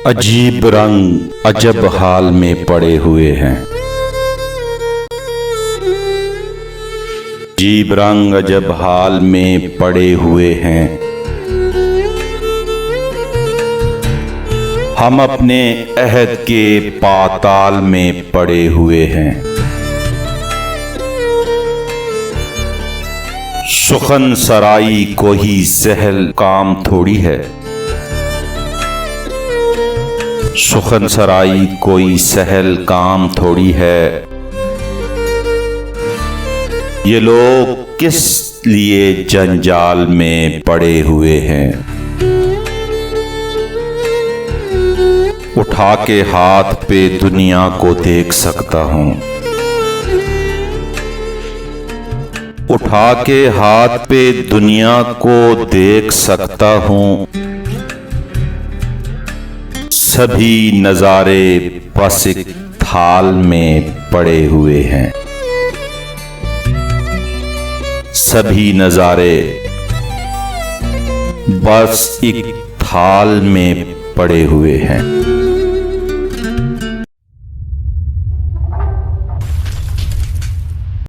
अजीब रंग अजब हाल में पड़े हुए हैं। अजीब रंग अजब हाल में पड़े हुए हैं। हम अपने अहद के पाताल में पड़े हुए हैं। सुखन सराई कोई सहल काम थोड़ी है। सुखन सराई कोई सहल काम थोड़ी है। ये लोग किस लिए जंजाल में पड़े हुए हैं। उठा के हाथ पे दुनिया को देख सकता हूँ। उठा के हाथ पे दुनिया को देख सकता हूँ। सभी नजारे बस एक थाल में पड़े हुए हैं। सभी नजारे बस एक थाल में पड़े हुए हैं।